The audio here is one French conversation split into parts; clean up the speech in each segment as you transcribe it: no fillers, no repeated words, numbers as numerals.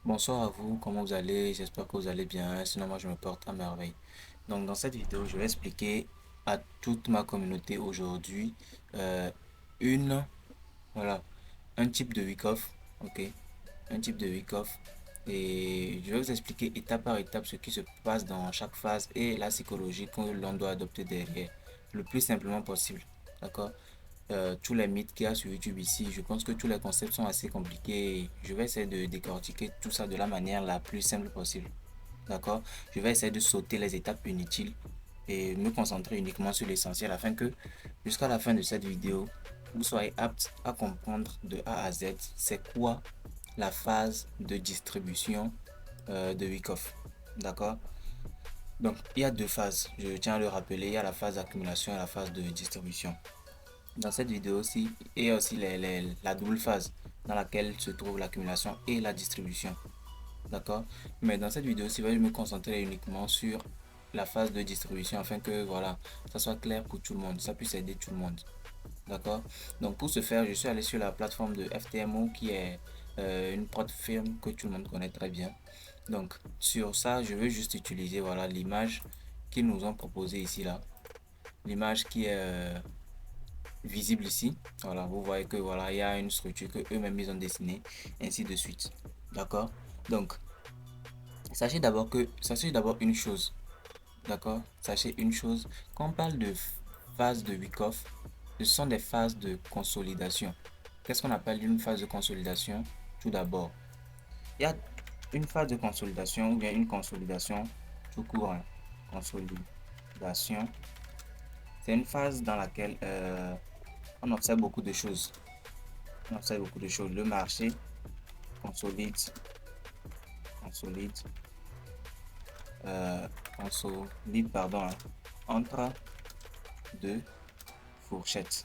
Bonsoir à vous, comment vous allez? J'espère que vous allez bien, sinon moi je me porte à merveille. Donc dans cette vidéo, je vais expliquer à toute ma communauté aujourd'hui euh, une, voilà, un type de week-off, ok? Un type de week-off. Et je vais vous expliquer étape par étape ce qui se passe dans chaque phase et la psychologie que l'on doit adopter derrière, le plus simplement possible, d'accord? Tous les mythes qu'il y a sur YouTube ici. Je pense que tous les concepts sont assez compliqués. Je vais essayer de décortiquer tout ça de la manière la plus simple possible. D'accord? Je vais essayer de sauter les étapes inutiles et me concentrer uniquement sur l'essentiel afin que jusqu'à la fin de cette vidéo, vous soyez apte à comprendre de A à Z c'est quoi la phase de distribution de Wyckoff. D'accord? Donc, il y a deux phases. Je tiens à le rappeler. Il y a la phase d'accumulation et la phase de distribution. Dans cette vidéo aussi, il y a aussi la double phase dans laquelle se trouve l'accumulation et la distribution. D'accord? Mais dans cette vidéo aussi, je vais me concentrer uniquement sur la phase de distribution afin que voilà, ça soit clair pour tout le monde, ça puisse aider tout le monde. D'accord? Donc pour ce faire, je suis allé sur la plateforme de FTMO qui est une plateforme que tout le monde connaît très bien. Donc sur ça, je veux juste utiliser voilà l'image qu'ils nous ont proposée ici là. L'image qui est visible ici. Voilà, vous voyez que voilà, il y a une structure que eux-mêmes ils ont dessinée, ainsi de suite. D'accord? Donc, sachez d'abord une chose. D'accord? Sachez une chose. Quand on parle de phase de Wyckoff, ce sont des phases de consolidation. Qu'est-ce qu'on appelle une phase de consolidation? Tout d'abord, il y a une phase de consolidation ou bien une consolidation tout court, hein. Consolidation, c'est une phase dans laquelle on observe beaucoup de choses. On observe beaucoup de choses. Le marché consolide, consolide, consolide, pardon, hein, entre deux fourchettes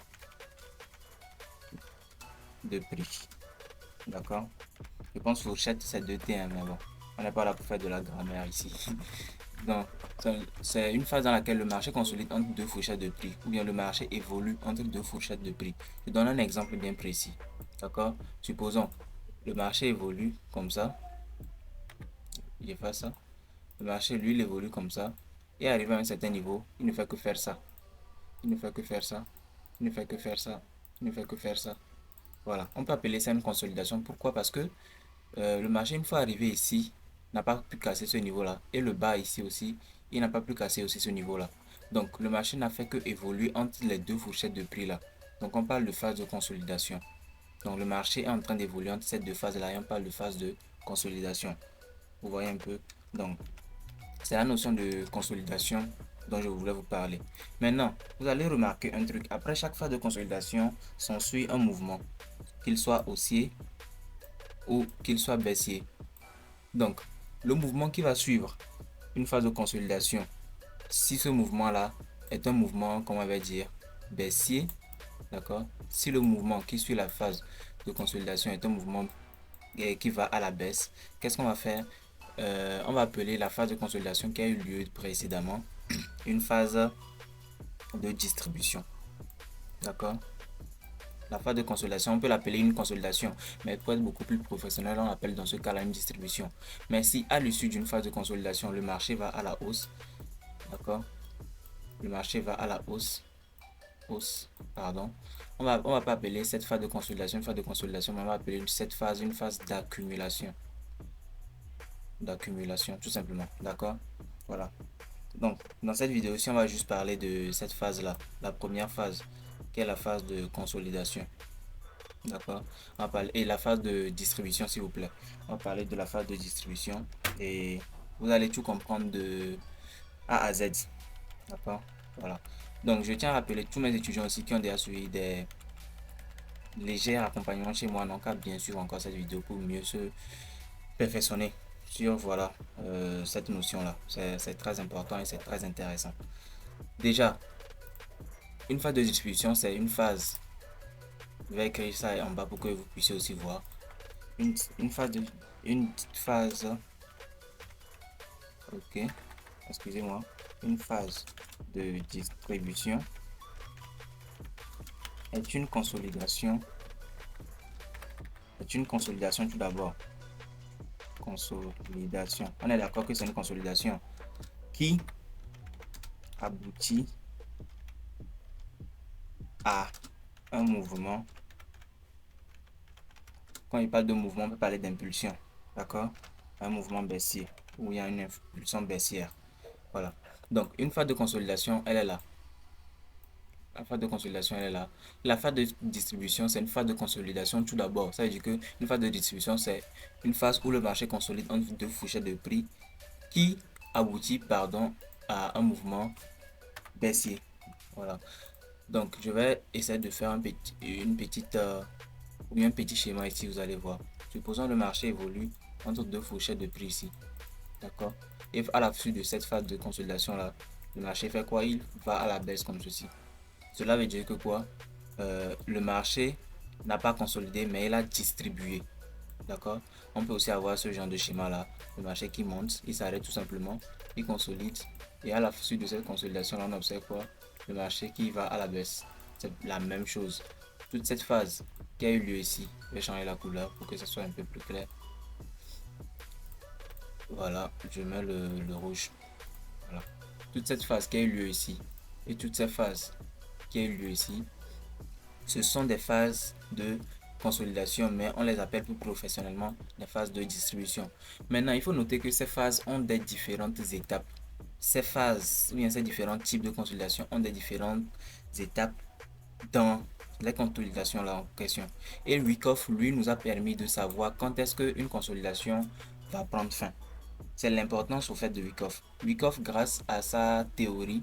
de prix. D'accord? Je pense fourchette, c'est deux T, hein, mais bon, on n'est pas là pour faire de la grammaire ici. Donc, c'est une phase dans laquelle le marché consolide entre deux fourchettes de prix, ou bien le marché évolue entre deux fourchettes de prix. Je donne un exemple bien précis. D'accord? Supposons, le marché évolue comme ça. Je fais ça. Le marché, lui, il évolue comme ça. Et arrivé à un certain niveau, il ne fait que faire ça. Il ne fait que faire ça. Il ne fait que faire ça. Il ne fait que faire ça. Voilà. On peut appeler ça une consolidation. Pourquoi? Parce que le marché, une fois arrivé ici, n'a pas pu casser ce niveau-là. Et le bas ici aussi, il n'a pas pu casser aussi ce niveau-là. Donc, le marché n'a fait que évoluer entre les deux fourchettes de prix là. Donc, on parle de phase de consolidation. Donc, le marché est en train d'évoluer entre ces deux phases-là et on parle de phase de consolidation. Vous voyez un peu? Donc, c'est la notion de consolidation dont je voulais vous parler. Maintenant, vous allez remarquer un truc. Après chaque phase de consolidation, s'ensuit un mouvement, qu'il soit haussier ou qu'il soit baissier. Donc, le mouvement qui va suivre une phase de consolidation, si ce mouvement-là est un mouvement, comment on va dire, baissier, d'accord? Si le mouvement qui suit la phase de consolidation est un mouvement qui va à la baisse, qu'est-ce qu'on va faire? On va appeler la phase de consolidation qui a eu lieu précédemment une phase de distribution. D'accord? La phase de consolidation, on peut l'appeler une consolidation, mais pour être beaucoup plus professionnel, on l'appelle dans ce cas-là une distribution. Mais si à l'issue d'une phase de consolidation, le marché va à la hausse, d'accord? Le marché va à la hausse, pardon. On va pas appeler cette phase de consolidation une phase de consolidation, mais on va appeler cette phase une phase d'accumulation. D'accumulation, tout simplement. D'accord? Voilà. Donc, dans cette vidéo ci on va juste parler de cette phase-là, la première phase, qui est la phase de consolidation. D'accord? On va parler, et la phase de distribution, s'il vous plaît. On va parler de la phase de distribution et vous allez tout comprendre de A à Z. D'accord? Voilà. Donc, je tiens à rappeler tous mes étudiants aussi qui ont déjà suivi des légers accompagnements chez moi, donc à bien sûr encore cette vidéo pour mieux se perfectionner sur voilà cette notion-là. C'est très important et c'est très intéressant. Déjà, une phase de distribution, c'est une phase. Je vais écrire ça en bas pour que vous puissiez aussi voir. Une phase de. Une phase. Ok. Excusez-moi. Une phase de distribution est une consolidation. Est une consolidation tout d'abord. consolidation. On est d'accord que c'est une consolidation qui aboutit à un mouvement. Quand il parle de mouvement, on peut parler d'impulsion. D'accord? Un mouvement baissier, où il y a une impulsion baissière. Voilà. Donc, une phase de consolidation, elle est là. La phase de consolidation, elle est là. La phase de distribution, c'est une phase de consolidation tout d'abord. Ça veut dire que une phase de distribution, c'est une phase où le marché consolide entre deux fourchettes de prix qui aboutit, pardon, à un mouvement baissier. Voilà. Donc, je vais essayer de faire une petite ou un petit schéma ici, vous allez voir. Supposons le marché évolue entre deux fourchettes de prix ici. D'accord? Et à la suite de cette phase de consolidation là, le marché fait quoi? Il va à la baisse comme ceci. Cela veut dire que quoi? Le marché n'a pas consolidé, mais il a distribué. D'accord? On peut aussi avoir ce genre de schéma là. Le marché qui monte, il s'arrête tout simplement, il consolide. Et à la suite de cette consolidation là, on observe quoi? Le marché qui va à la baisse. C'est la même chose. Toute cette phase qui a eu lieu ici, je vais changer la couleur pour que ce soit un peu plus clair. Voilà, je mets le rouge. Voilà. Toute cette phase qui a eu lieu ici et toute cette phase qui a eu lieu ici, ce sont des phases de consolidation, mais on les appelle plus professionnellement les phases de distribution. Maintenant, il faut noter que ces phases ont des différentes étapes. Ces phases, ou bien ces différents types de consolidation ont des différentes étapes dans les consolidations là en question. Et Wyckoff, lui, nous a permis de savoir quand est-ce qu'une consolidation va prendre fin. C'est l'importance au fait de Wyckoff. Wyckoff, grâce à sa théorie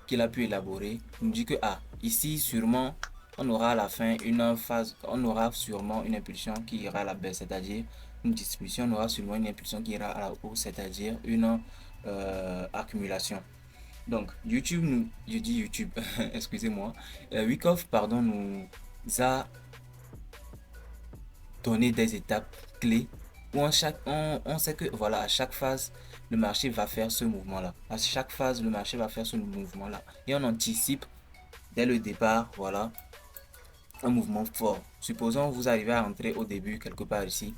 qu'il a pu élaborer, nous dit que ici sûrement on aura à la fin une phase, on aura sûrement une impulsion qui ira à la baisse, c'est-à-dire une distribution, on aura sûrement une impulsion qui ira à la hausse, c'est-à-dire une accumulation. Donc YouTube nous, je dis YouTube, excusez-moi, Wyckoff pardon nous a donné des étapes clés où on sait que voilà, à chaque phase, le marché va faire ce mouvement-là. À chaque phase, le marché va faire ce mouvement-là. Et on anticipe dès le départ, voilà, un mouvement fort. Supposons vous arrivez à entrer au début quelque part ici,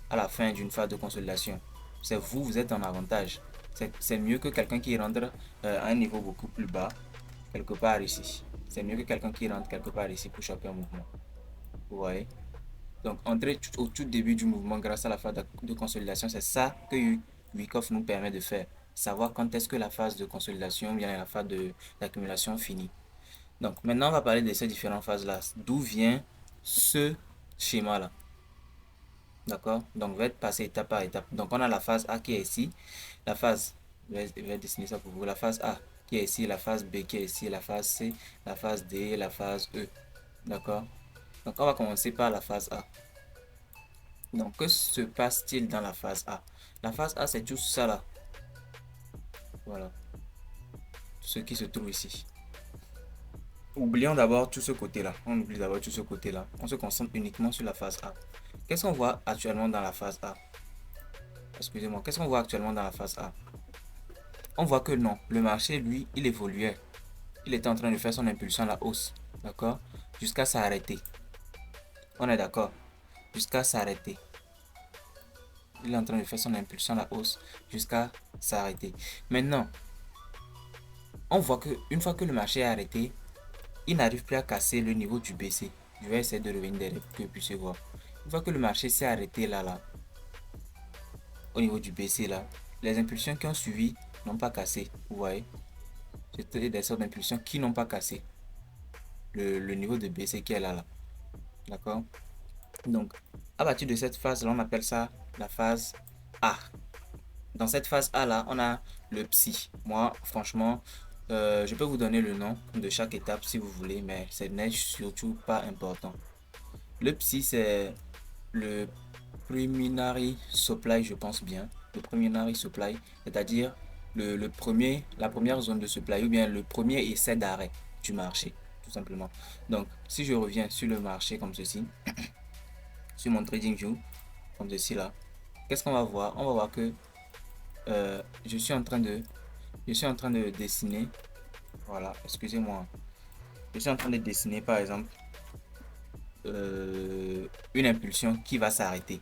à la fin d'une phase de consolidation. C'est vous, vous êtes en avantage. C'est mieux que quelqu'un qui rentre à un niveau beaucoup plus bas, quelque part ici. C'est mieux que quelqu'un qui rentre quelque part ici pour choper un mouvement. Vous voyez? Donc, entrer au tout début du mouvement grâce à la phase de consolidation, c'est ça que Wyckoff nous permet de faire. Savoir quand est-ce que la phase de consolidation vient la phase d'accumulation finit. Donc, maintenant, on va parler de ces différentes phases-là. D'où vient ce schéma-là? D'accord? Donc, on va passer étape par étape. Donc, on a la phase A qui est ici. La phase, je vais dessiner ça pour vous. La phase A qui est ici. La phase B qui est ici. La phase C, la phase D et la phase E. D'accord? Donc, on va commencer par la phase A. Donc, que se passe-t-il dans la phase A? La phase A, c'est tout ça là. Voilà. Ce qui se trouve ici. Oublions d'abord tout ce côté-là. On oublie d'abord tout ce côté-là. On se concentre uniquement sur la phase A. Qu'est-ce qu'on voit actuellement dans la phase A? Excusez-moi. Qu'est-ce qu'on voit actuellement dans la phase A? On voit que non. Le marché, lui, il évoluait. Il était en train de faire son impulsion à la hausse. D'accord? Jusqu'à s'arrêter. On est d'accord? Jusqu'à s'arrêter. Il est en train de faire son impulsion à la hausse jusqu'à s'arrêter. Maintenant, on voit que une fois que le marché est arrêté, il n'arrive plus à casser le niveau du BC. Je vais essayer de revenir derrière pour que vous puissiez voir. Une fois que le marché s'est arrêté là, au niveau du BC là, les impulsions qui ont suivi n'ont pas cassé. Vous voyez? C'était des sortes d'impulsions qui n'ont pas cassé le niveau de BC qui est là. D'accord? Donc, à partir de cette phase là, on appelle ça la phase A. Dans cette phase A là, on a le psy. Moi, franchement, je peux vous donner le nom de chaque étape si vous voulez, mais ce n'est surtout pas important. Le psy, c'est le preliminary supply, je pense bien. Le preliminary supply, c'est-à-dire la première zone de supply ou bien le premier essai d'arrêt du marché, tout simplement. Donc, si je reviens sur le marché comme ceci, sur mon trading view, comme ceci là, qu'est-ce qu'on va voir? On va voir que je suis en train de dessiner. Voilà, excusez-moi. Je suis en train de dessiner par exemple une impulsion qui va s'arrêter.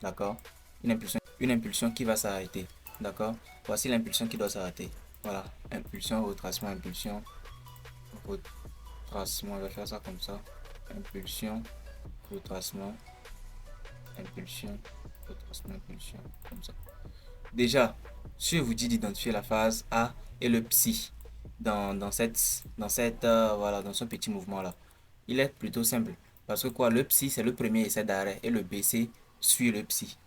D'accord? Une impulsion une impulsion qui va s'arrêter. D'accord? Voici l'impulsion qui doit s'arrêter. Voilà. Impulsion, retracement, impulsion, retracement. On va faire ça comme ça. Impulsion, retracement, impulsion, retracement, impulsion. Comme ça. Déjà, si je vous dis d'identifier la phase A et le psi voilà, dans ce petit mouvement-là, il est plutôt simple. Parce que quoi, le psi, c'est le premier essai d'arrêt et le BC suit le psi.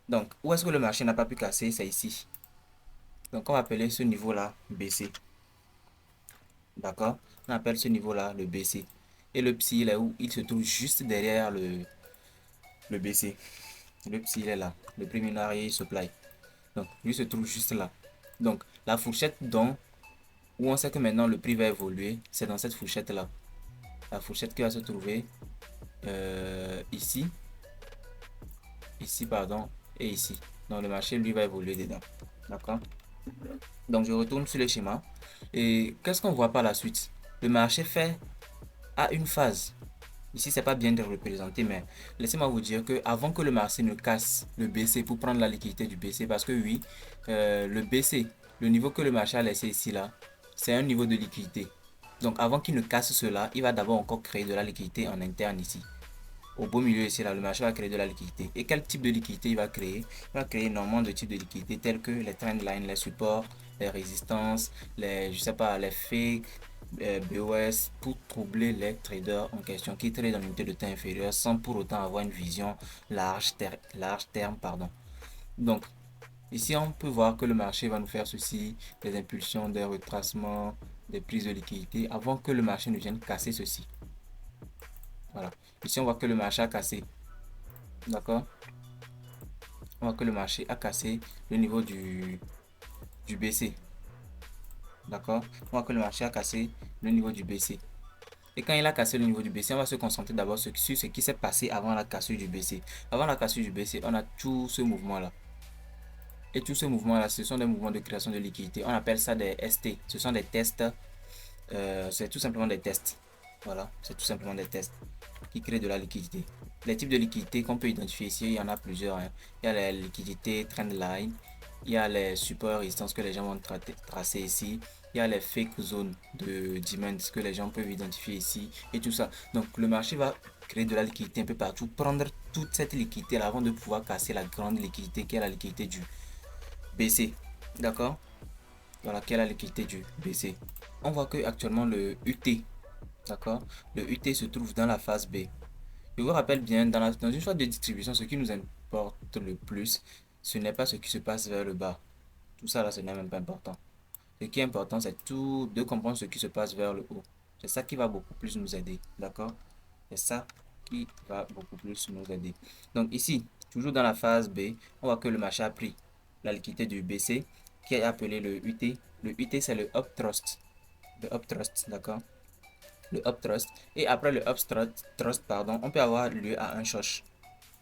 Donc, où est-ce que le marché n'a pas pu casser? C'est ici. Donc, on va appeler ce niveau-là BC. D'accord? On appelle ce niveau-là le BC. Et le psi, il est où? Il se trouve juste derrière le BC. Le psi, il est là. Le preliminary supply. Donc, lui se trouve juste là. Donc, la fourchette où on sait que maintenant le prix va évoluer, c'est dans cette fourchette-là. La fourchette qui va se trouver ici, ici, pardon, et ici. Donc, le marché, lui, va évoluer dedans. D'accord? Donc, je retourne sur le schéma. Et qu'est-ce qu'on voit par la suite? Le marché fait à une phase. Ici, c'est pas bien de représenter, mais laissez-moi vous dire que avant que le marché ne casse le BC pour prendre la liquidité du BC, parce que oui, le BC, le niveau que le marché a laissé ici là, c'est un niveau de liquidité. Donc avant qu'il ne casse cela, il va d'abord encore créer de la liquidité en interne ici. Au beau milieu ici là, le marché va créer de la liquidité. Et quel type de liquidité il va créer? Il va créer énormément de types de liquidité tels que les trendlines, les supports, les résistances, je sais pas, les fakes, BOS pour troubler les traders en question qui tradent dans une unité de temps inférieure sans pour autant avoir une vision large terme. Pardon. Donc, ici, on peut voir que le marché va nous faire ceci, des impulsions, des retracements, des prises de liquidité avant que le marché ne vienne casser ceci. Voilà. Ici, on voit que le marché a cassé. D'accord? On voit que le marché a cassé le niveau du BC. D'accord? On voit que le marché a cassé le niveau du BC. Et quand il a cassé le niveau du BC, on va se concentrer d'abord sur ce qui s'est passé avant la cassure du BC. Avant la cassure du BC, on a tout ce mouvement-là. Et tout ce mouvement-là, ce sont des mouvements de création de liquidité. On appelle ça des ST. Ce sont des tests. C'est tout simplement des tests. Voilà, c'est tout simplement des tests qui créent de la liquidité. Les types de liquidité qu'on peut identifier ici, il y en a plusieurs. Hein. Il y a les liquidités trendline, il y a les supports résistances que les gens vont tracer ici, il y a les fake zones de demand que les gens peuvent identifier ici et tout ça. Donc le marché va créer de la liquidité un peu partout, prendre toute cette liquidité là avant de pouvoir casser la grande liquidité qui est la liquidité du BC. D'accord? Voilà, qui est la liquidité du BC. On voit que actuellement le UT, d'accord, le UT se trouve dans la phase B. Je vous rappelle bien, dans une phase de distribution, ce qui nous importe le plus, ce n'est pas ce qui se passe vers le bas. Tout ça là, ce n'est même pas important. Ce qui est important, c'est tout de comprendre ce qui se passe vers le haut. C'est ça qui va beaucoup plus nous aider, d'accord? C'est ça qui va beaucoup plus nous aider. Donc ici, toujours dans la phase B, on voit que le marché a pris la liquidité du BC, qui est appelé le UT. Le UT, c'est le Up Trust. Le Up Trust, d'accord? Le Up Trust. Et après le Up Trust, pardon, on peut avoir lieu à un shosh.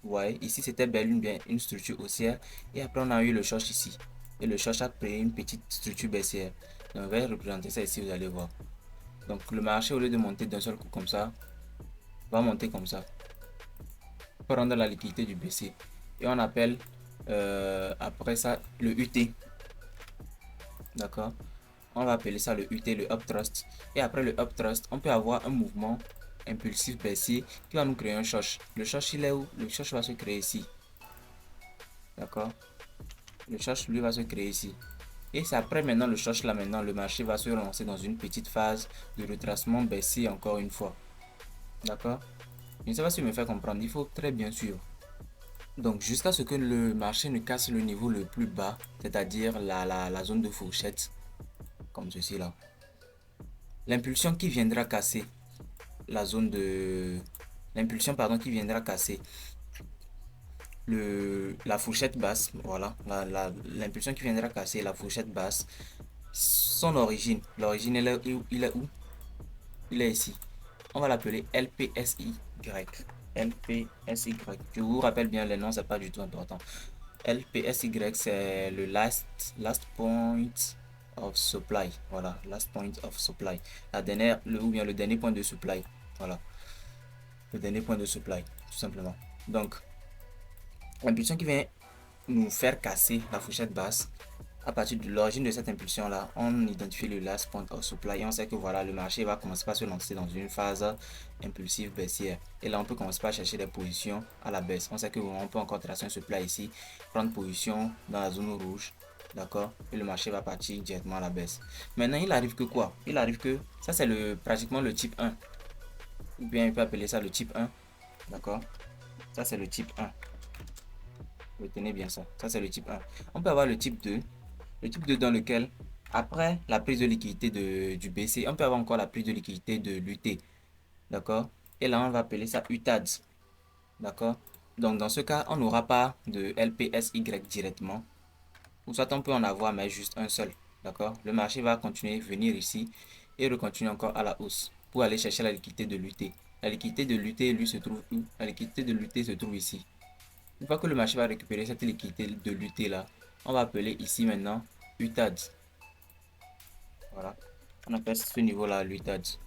Vous voyez, ici c'était bien une structure haussière. Et après on a eu le shosh ici. Et le shosh a créé une petite structure baissière. Donc on va représenter ça ici, vous allez voir. Donc le marché, au lieu de monter d'un seul coup comme ça, va monter comme ça. Prendre la liquidité du BC. Et on appelle après ça le UT. D'accord? On va appeler ça le UT, le Up Trust. Et après le Up Trust, on peut avoir un mouvement impulsif baissier qui va nous créer un short. Le short, il est où? Le short va se créer ici. D'accord? Le short, lui, va se créer ici. Et c'est après maintenant le short là, maintenant, le marché va se relancer dans une petite phase de retracement baissier encore une fois. D'accord? Je ne sais pas si je me fais comprendre. Il faut très bien suivre. Donc, jusqu'à ce que le marché ne casse le niveau le plus bas, c'est-à-dire la zone de fourchette, comme ceci là. L'impulsion qui viendra casser la zone de... L'impulsion, pardon, qui viendra casser la fourchette basse, voilà, l'impulsion qui viendra casser la fourchette basse, son origine, l'origine, il est où? Il est ici. On va l'appeler LPSY. LPSY. Je vous rappelle bien les noms, c'est pas du tout important. LPSY, c'est le last point of supply. Voilà, last point of supply. La dernière, ou bien le dernier point de supply. Voilà. Le dernier point de supply, tout simplement. Donc, l'impulsion qui vient nous faire casser la fourchette basse. À partir de l'origine de cette impulsion là, on identifie le last point of supply et on sait que voilà, le marché va commencer par se lancer dans une phase impulsive baissière. Et là, on peut commencer par chercher des positions à la baisse. On sait que on peut encore tracer un supply ici, prendre position dans la zone rouge, d'accord, et le marché va partir directement à la baisse. Maintenant, il arrive que quoi? Il arrive que ça, c'est pratiquement le type 1, ou bien il peut appeler ça le type 1, d'accord. Ça, c'est le type 1. Retenez bien ça. Ça, c'est le type 1. On peut avoir le type 2. Le type 2 dans lequel, après la prise de liquidité du BC, on peut avoir encore la prise de liquidité de l'UT. D'accord? Et là, on va appeler ça UTADS. D'accord? Donc, dans ce cas, on n'aura pas de LPSY directement. Ou soit on peut en avoir, mais juste un seul. D'accord? Le marché va continuer, venir ici et recontinuer encore à la hausse pour aller chercher la liquidité de l'UT. La liquidité de l'UT, lui, se trouve où? La liquidité de l'UT se trouve ici. Une fois que le marché va récupérer cette liquidité de l'UT là, on va appeler ici maintenant UTADS. Voilà. On appelle ce niveau là l'UTADS.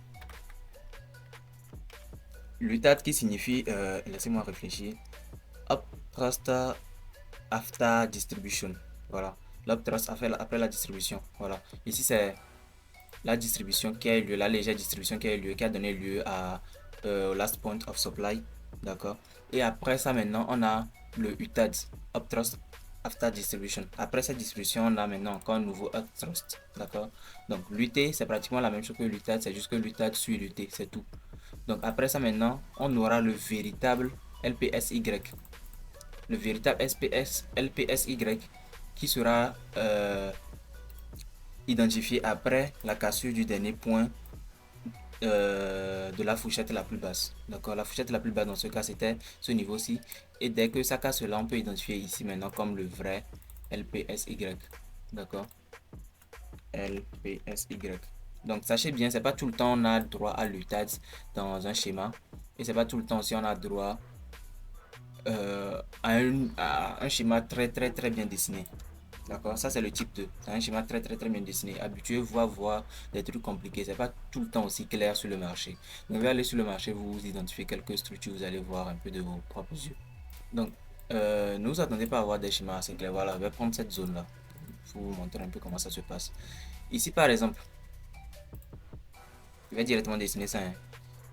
L'UTAD qui signifie, laissez-moi réfléchir, Up Trust After Distribution. Voilà. L'Up Trust après la distribution. Voilà. Ici, c'est la distribution qui a eu lieu, la légère distribution qui a eu lieu, qui a donné lieu à Last Point of Supply. D'accord. Et après ça, maintenant, on a le UTAD, Up Trust After Distribution. Après cette distribution, on a maintenant encore un nouveau Up Trust. D'accord. Donc, l'UT, c'est pratiquement la même chose que l'UTAD, c'est juste que l'UTAD suit l'UT, c'est tout. Donc après ça maintenant, on aura le véritable LPSY. Le véritable LPSY qui sera identifié après la cassure du dernier point de la fourchette la plus basse. D'accord, la fourchette la plus basse dans ce cas c'était ce niveau-ci. Et dès que ça casse là, on peut identifier ici maintenant comme le vrai LPSY. D'accord, LPSY. Donc sachez bien, c'est pas tout le temps on a droit à l'UTADS dans un schéma. Et c'est pas tout le temps aussi on a droit à un schéma très bien dessiné. D'accord, ça c'est le type 2. C'est un schéma très bien dessiné. Habituez-vous à voir des trucs compliqués. C'est pas tout le temps aussi clair sur le marché. Donc, vous allez aller sur le marché, vous identifiez quelques structures, vous allez voir un peu de vos propres yeux. Donc, ne vous attendez pas à avoir des schémas assez clairs. Voilà, je vais prendre cette zone-là pour vous montrer un peu comment ça se passe. Ici, par exemple, je vais directement dessiner ça. Hein.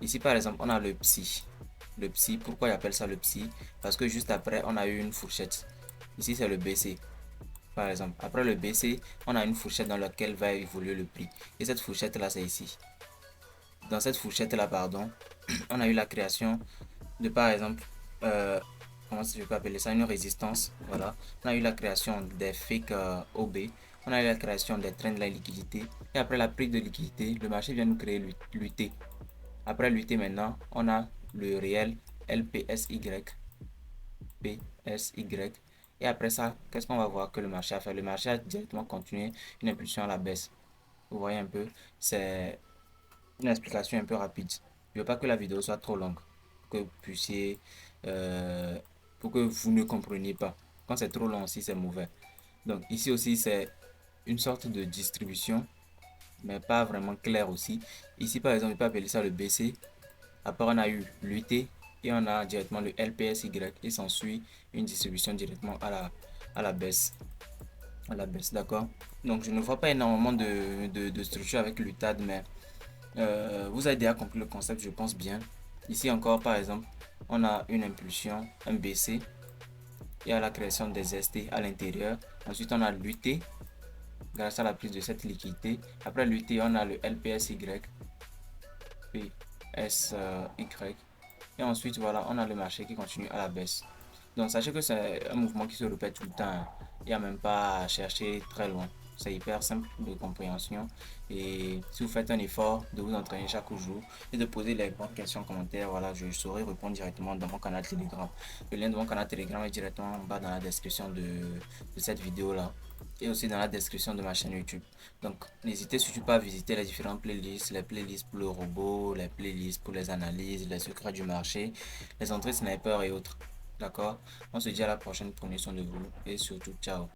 Ici, par exemple, on a le psy. Le psy, pourquoi j'appelle ça le psy? Parce que juste après, on a eu une fourchette. Ici, c'est le BC. Par exemple, après le BC, on a une fourchette dans laquelle va évoluer le prix. Et cette fourchette-là, c'est ici. Dans cette fourchette-là, pardon, on a eu la création de, par exemple, comment je peux appeler ça, une résistance. Voilà. On a eu la création des fake OB. On a eu la création des trains de la liquidité. Et après la prise de liquidité, le marché vient nous créer l'UT. Après l'UT maintenant, on a le réel LPSY. PSY. Et après ça, qu'est-ce qu'on va voir que le marché a fait? Le marché a directement continué une impulsion à la baisse. Vous voyez un peu, c'est une explication un peu rapide. Je veux pas que la vidéo soit trop longue pour que vous puissiez, pour que vous ne compreniez pas. Quand c'est trop long aussi, c'est mauvais. Donc ici aussi, c'est une sorte de distribution, mais pas vraiment claire aussi. Ici, par exemple, on peut appeler ça le BC. Après, on a eu l'UT et on a directement le LPSY et s'ensuit une distribution directement à la baisse. À la baisse, d'accord? Donc, je ne vois pas énormément de structure avec l'UTAD, mais vous avez déjà compris le concept, je pense bien. Ici encore, par exemple, on a une impulsion, un BC et à la création des ST à l'intérieur. Ensuite, on a l'UT grâce à la prise de cette liquidité. Après l'UT, on a le LPSY, PSY. Et ensuite, voilà, on a le marché qui continue à la baisse. Donc, sachez que c'est un mouvement qui se répète tout le temps. Il n'y a même pas à chercher très loin. C'est hyper simple de compréhension. Et si vous faites un effort de vous entraîner chaque jour et de poser les bonnes questions en commentaire, voilà, je saurai répondre directement dans mon canal Telegram. Le lien de mon canal Telegram est directement en bas dans la description de cette vidéo-là. Et aussi dans la description de ma chaîne YouTube. Donc, n'hésitez surtout pas à visiter les différentes playlists, les playlists pour le robot, les playlists pour les analyses, les secrets du marché, les entrées sniper et autres. D'accord? On se dit à la prochaine, prenez soin de vous et surtout, ciao.